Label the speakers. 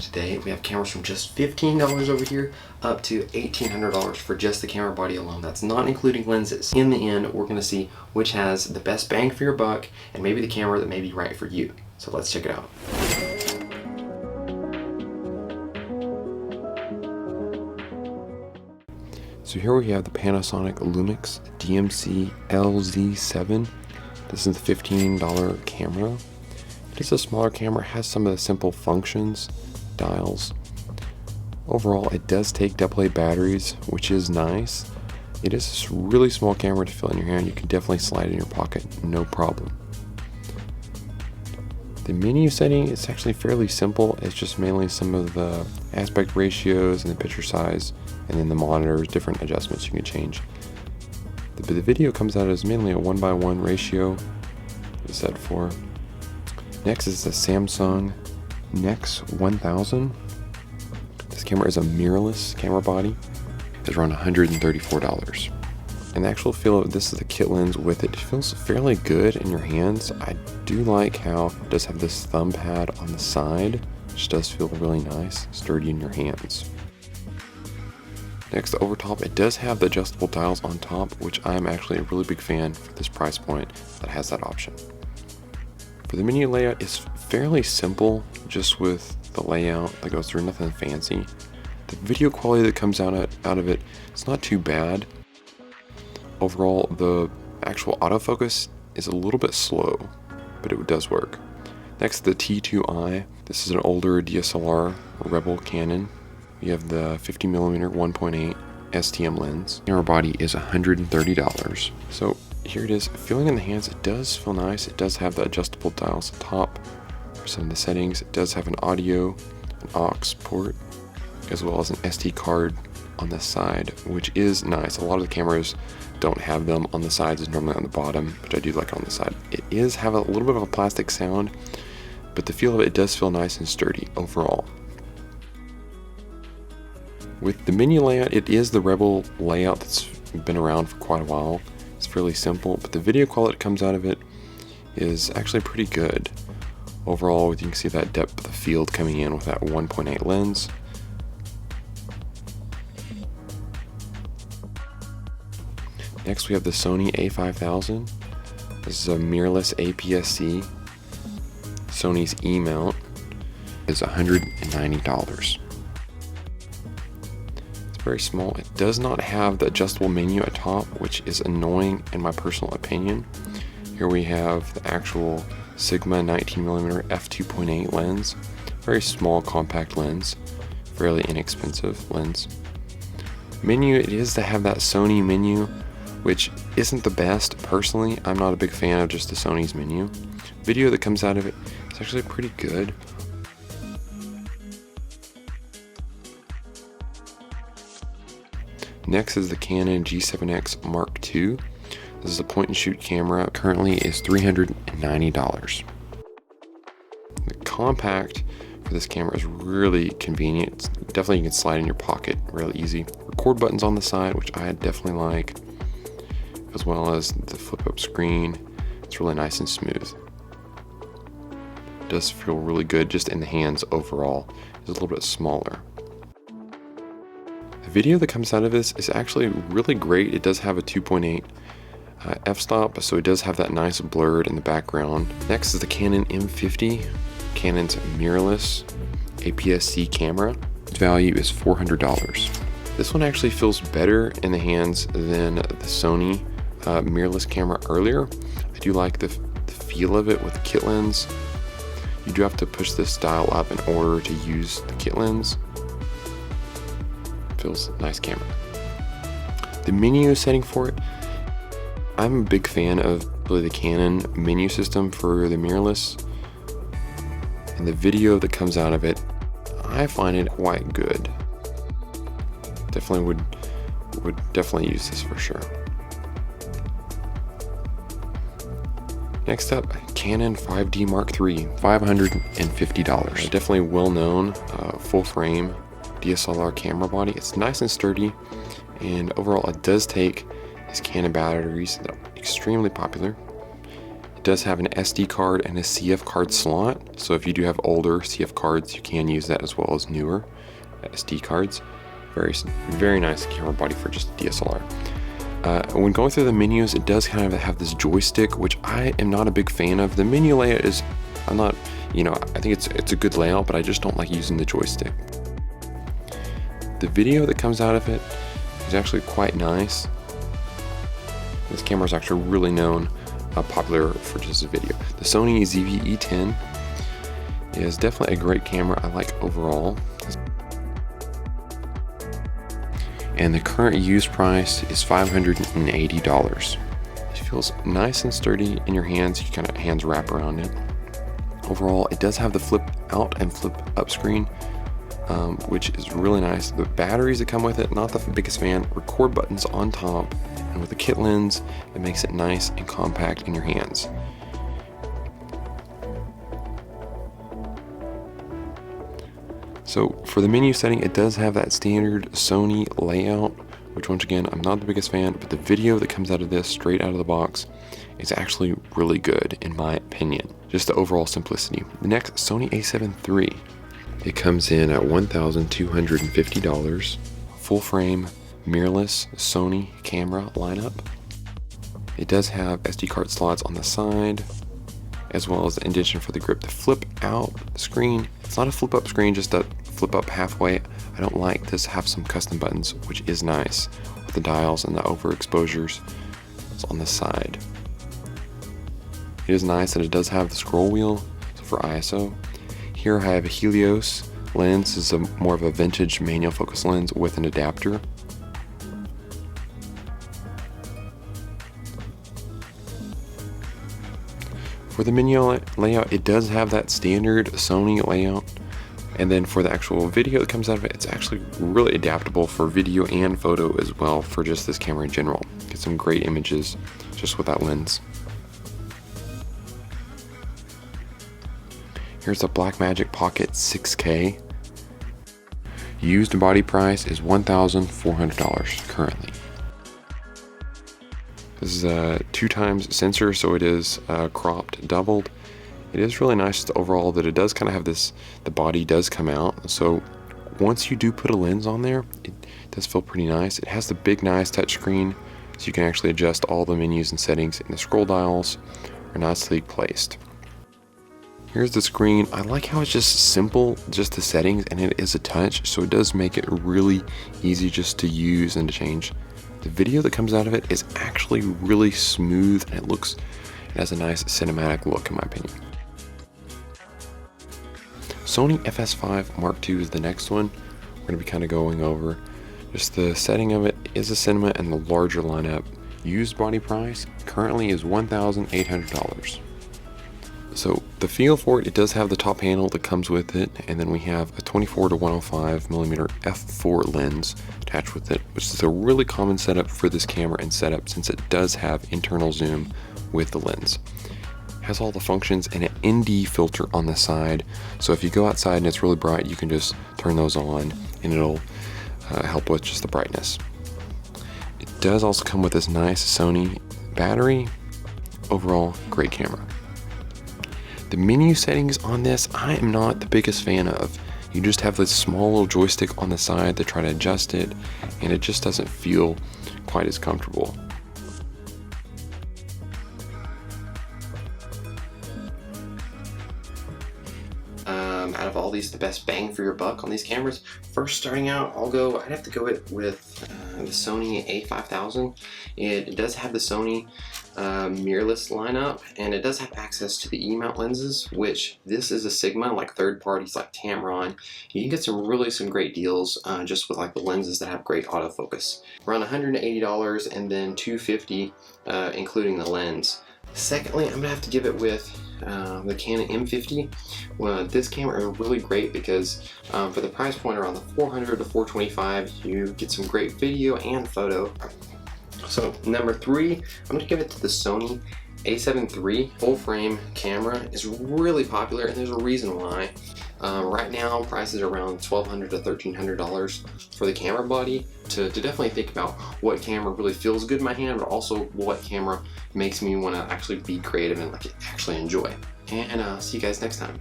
Speaker 1: Today we have cameras from just $15 over here up to $1,800 for just the camera body alone. That's not including lenses. In the end, we're going to see which has the best bang for your buck and maybe the camera that may be right for you. So let's check it out. So here we have the Panasonic Lumix DMC LZ7. This is the $15 camera. It is a smaller camera, has some of the simple functions, dials. Overall, it does take AA batteries, which is nice. It is a really small camera to fill in your hand. You can definitely slide it in your pocket, no problem. The menu setting is actually fairly simple. It's just mainly some of the aspect ratios and the picture size, and then the monitors, different adjustments you can change. The video comes out as mainly a 1:1 ratio. It's set for. Next is the Samsung Nex 1000. This camera is a mirrorless camera body. It's around $134. And the actual feel of this is the kit lens with it. It feels fairly good in your hands. I do like how it does have this thumb pad on the side, which does feel really nice, sturdy in your hands. Next, the overtop, it does have the adjustable dials on top, which I'm actually a really big fan for this price point that has that option. For the menu layout, it's fairly simple, just with the layout that goes through, nothing fancy. The video quality that comes out of it, it's not too bad. Overall, the actual autofocus is a little bit slow, but it does work. Next, the T2i. This is an older DSLR Rebel Canon. You have the 50mm 1.8 STM lens. Camera body is $130. So here it is. Feeling in the hands, it does feel nice. It does have the adjustable dials on top for some of the settings. It does have an audio, an aux port, as well as an SD card on the side, which is nice. A lot of the cameras don't have them on the sides, it's normally on the bottom, which I do like on the side. It is have a little bit of a plastic sound, but the feel of it does feel nice and sturdy overall. With the menu layout, it is the Rebel layout that's been around for quite a while. It's fairly simple, but the video quality that comes out of it is actually pretty good. Overall, you can see that depth of field coming in with that 1.8 lens. Next, we have the Sony a5000. This is a mirrorless APS-C. Sony's E-mount is $190. Very small. It does not have the adjustable menu at top, which is annoying in my personal opinion. Here we have the actual Sigma 19mm f2.8 lens. Very small compact lens, fairly inexpensive lens. Menu, it is to have that Sony menu, which isn't the best. Personally, I'm not a big fan of just the Sony's menu. Video that comes out of it is actually pretty good. Next is the Canon G7X Mark II. This is a point and shoot camera. Currently is $390. The compact for this camera is really convenient. It's definitely you can slide in your pocket really easy. Record buttons on the side, which I definitely like, as well as the flip up screen. It's really nice and smooth. It does feel really good just in the hands overall. It's a little bit smaller. The video that comes out of this is actually really great. It does have a 2.8 f-stop, so it does have that nice blurred in the background. Next is the Canon M50, Canon's mirrorless APS-C camera. Its value is $400. This one actually feels better in the hands than the Sony mirrorless camera earlier. I do like the feel of it with the kit lens. You do have to push this dial up in order to use the kit lens. Feels nice camera. The menu setting for it, I'm a big fan of the Canon menu system for the mirrorless, and the video that comes out of it, I find it quite good. Definitely would definitely use this for sure. Next up, Canon 5D Mark III, $550. Definitely well known, full frame DSLR camera body. It's nice and sturdy, and overall it does take these Canon batteries that are extremely popular. It does have an SD card and a CF card slot. So if you do have older CF cards, you can use that as well as newer SD cards. Very nice camera body for just a DSLR. When going through the menus, it does kind of have this joystick, which I am not a big fan of. The menu layout is, I think it's a good layout, but I just don't like using the joystick. The video that comes out of it is actually quite nice. This camera is actually really popular for just a video. The Sony ZV-E10 is definitely a great camera I like overall. And the current used price is $580. It feels nice and sturdy in your hands. You kind of hands wrap around it. Overall, it does have the flip out and flip up screen, which is really nice. The batteries that come with it, not the biggest fan. Record buttons on top, and with the kit lens, it makes it nice and compact in your hands. So for the menu setting, it does have that standard Sony layout, which once again, I'm not the biggest fan, but the video that comes out of this straight out of the box is actually really good in my opinion. Just the overall simplicity. The next, Sony a7 III. It comes in at $1,250, full frame, mirrorless Sony camera lineup. It does have SD card slots on the side, as well as the indentation for the grip. The flip out screen, it's not a flip up screen, just a flip up halfway. I don't like this, have some custom buttons, which is nice, with the dials and the overexposures. It's on the side. It is nice that it does have the scroll wheel for ISO. Here I have a Helios lens. This is more of a vintage manual focus lens with an adapter. For the menu layout, it does have that standard Sony layout. And then for the actual video that comes out of it, it's actually really adaptable for video and photo as well for just this camera in general. Get some great images just with that lens. Here's the Blackmagic Pocket 6K. Used body price is $1,400 currently. This is a 2x sensor, so it is cropped, doubled. It is really nice overall that it does kind of have this, the body does come out. So once you do put a lens on there, it does feel pretty nice. It has the big nice touchscreen, so you can actually adjust all the menus and settings, and the scroll dials are nicely placed. Here's the screen. I like how it's just simple, just the settings, and it is a touch, so it does make it really easy just to use and to change. The video that comes out of it is actually really smooth, and it has a nice cinematic look in my opinion. Sony FS5 Mark II is the next one. We're going to be kind of going over. Just the setting of it is a cinema and the larger lineup. Used body price currently is $1,800. So the feel for it does have the top panel that comes with it, and then we have a 24 to 105 millimeter f4 lens attached with it, which is a really common setup for this camera and setup since it does have internal zoom with the lens. It has all the functions and an ND filter on the side, so if you go outside and it's really bright, you can just turn those on and it'll help with just the brightness. It does also come with this nice Sony battery. Overall, great camera. The menu settings on this, I am not the biggest fan of. You just have this small little joystick on the side to try to adjust it, and it just doesn't feel quite as comfortable. Out of all these, the best bang for your buck on these cameras. First, starting out, I'd have to go with the Sony a5000. It does have the Sony mirrorless lineup, and it does have access to the E-mount lenses, which this is a Sigma, like third parties like Tamron. You can get some great deals just with like the lenses that have great autofocus. Around $180 and then $250 including the lens. Secondly, I'm gonna have to give it with the Canon M50. This camera is really great because for the price point around the $400 to $425, you get some great video and photo. So number 3, I'm going to give it to the Sony a7 III. Full frame camera is really popular, and there's a reason why.
Speaker 2: Right now, prices are around $1,200 to $1,300 for the camera body. To definitely think about what camera really feels good in my hand, but also what camera makes me want to actually be creative and like actually enjoy. And see you guys next time.